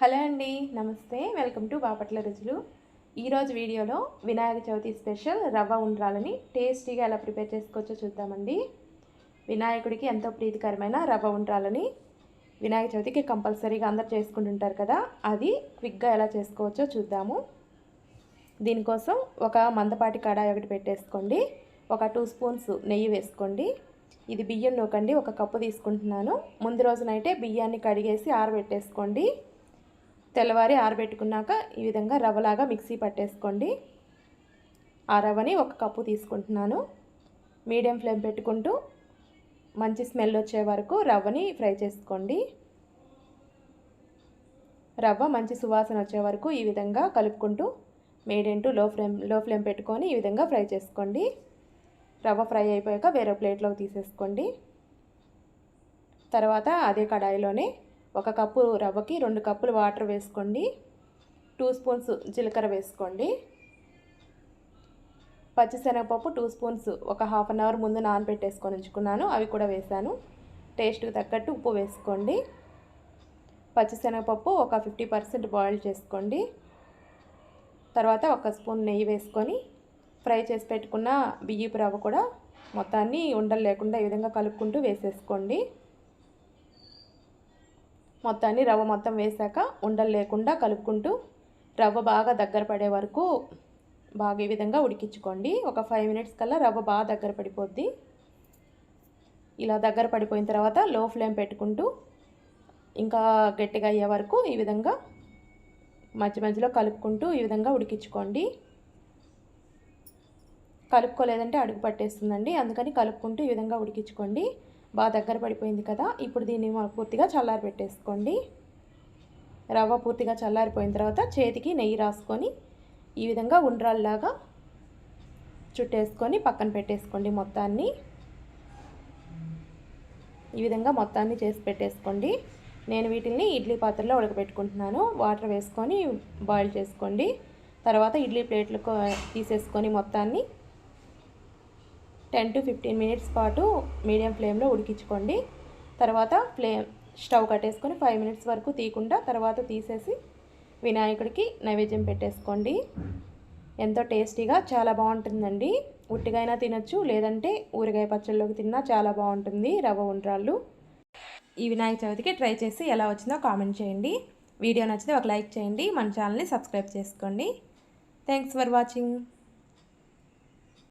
Hello అండి, నమస్తే. Welcome to Bapatla రుచులు. ఈరోజు వీడియోలో వినాయక చవితి స్పెషల్ రవ్వ ఉండ్రాలని టేస్టీగా ఎలా ప్రిపేర్ చేసుకోవచ్చో చూద్దామండి. వినాయకుడికి ఎంతో ప్రీతికరమైన రవ్వ ఉండ్రాలని వినాయక చవితికి కంపల్సరీగా అందరు చేసుకుంటుంటారు కదా, అది క్విక్గా ఎలా చేసుకోవచ్చో చూద్దాము. దీనికోసం ఒక మందపాటి కడాయి ఒకటి పెట్టేసుకోండి. ఒక 2 స్పూన్స్ నెయ్యి వేసుకోండి. ఇది బియ్యం నూకండి, ఒక కప్పు తీసుకుంటున్నాను. ముందు రోజునైతే బియ్యాన్ని కడిగేసి ఆరబెట్టేసుకోండి. తెల్లవారి ఆరబెట్టుకున్నాక ఈ విధంగా రవ్వలాగా మిక్సీ పట్టేసుకోండి. ఆ రవ్వని ఒక కప్పు తీసుకుంటున్నాను. మీడియం ఫ్లేమ్ పెట్టుకుంటూ మంచి స్మెల్ వచ్చే వరకు రవ్వని ఫ్రై చేసుకోండి. రవ్వ మంచి సువాసన వచ్చే వరకు ఈ విధంగా కలుపుకుంటూ మీడియం టు లో ఫ్లేమ్ పెట్టుకొని ఈ విధంగా ఫ్రై చేసుకోండి. రవ్వ ఫ్రై అయిపోయాక వేరే ప్లేట్లోకి తీసేసుకోండి. తర్వాత అదే కడాయిలోనే ఒక కప్పు రవ్వకి 2 కప్పులు వాటర్ వేసుకోండి. 2 స్పూన్స్ జీలకర్ర వేసుకోండి. పచ్చిశనగపప్పు 2 స్పూన్స్ ఒక హాఫ్ అన్ అవర్ ముందు నానబెట్టేసుకొని ఉంచుకున్నాను, అవి కూడా వేసాను. టేస్ట్కి తగ్గట్టు ఉప్పు వేసుకోండి. పచ్చిశనగపప్పు ఒక 50% బాయిల్ చేసుకోండి. తర్వాత 1 స్పూన్ నెయ్యి వేసుకొని ఫ్రై చేసి పెట్టుకున్న బియ్యపు రవ్వ కూడా మొత్తాన్ని ఉండలు లేకుండా ఈ విధంగా కలుపుకుంటూ వేసేసుకోండి. మొత్తాన్ని రవ్వ మొత్తం వేసాక ఉండలు లేకుండా కలుపుకుంటూ రవ్వ బాగా దగ్గర పడే వరకు బాగా ఈ విధంగా ఉడికించుకోండి. ఒక 5 మినిట్స్ కల్లా రవ్వ బాగా దగ్గర పడిపోద్ది. ఇలా దగ్గర పడిపోయిన తర్వాత లో ఫ్లేమ్ పెట్టుకుంటూ ఇంకా గట్టిగా అయ్యే వరకు ఈ విధంగా మధ్య మధ్యలో కలుపుకుంటూ ఈ విధంగా ఉడికించుకోండి. కలుపుకోలేదంటే అడుగు పట్టేస్తుందండి, అందుకని కలుపుకుంటూ ఈ విధంగా ఉడికించుకోండి. బాగా దగ్గర పడిపోయింది కదా, ఇప్పుడు దీన్ని పూర్తిగా చల్లారి పెట్టేసుకోండి. రవ్వ పూర్తిగా చల్లారిపోయిన తర్వాత చేతికి నెయ్యి రాసుకొని ఈ విధంగా ఉండ్రాల్లాగా చుట్టేసుకొని పక్కన పెట్టేసుకోండి. మొత్తాన్ని ఈ విధంగా మొత్తాన్ని చేసి పెట్టేసుకోండి. నేను వీటిని ఇడ్లీ పాత్రలో ఉడకబెట్టుకుంటున్నాను. వాటర్ వేసుకొని బాయిల్ చేసుకోండి. తర్వాత ఇడ్లీ ప్లేట్లకు తీసేసుకొని మొత్తాన్ని 10 to 15 మినిట్స్ పాటు మీడియం ఫ్లేమ్లో ఉడికించుకోండి. తర్వాత స్టవ్ కట్టేసుకొని 5 మినిట్స్ వరకు తీయకుండా తర్వాత తీసేసి వినాయకుడికి నైవేద్యం పెట్టేసుకోండి. ఎంతో టేస్టీగా చాలా బాగుంటుందండి. ఉట్టిగైనా తినచ్చు, లేదంటే ఊరగాయ పచ్చళ్ళలోకి తిన్నా చాలా బాగుంటుంది రవ్వ ఉండ్రాళ్ళు. ఈ వినాయక చవితికి ట్రై చేసి ఎలా వచ్చిందో కామెంట్ చేయండి. వీడియో నచ్చితే ఒక లైక్ చేయండి. మన ఛానల్ని సబ్స్క్రైబ్ చేసుకోండి. Thanks for watching.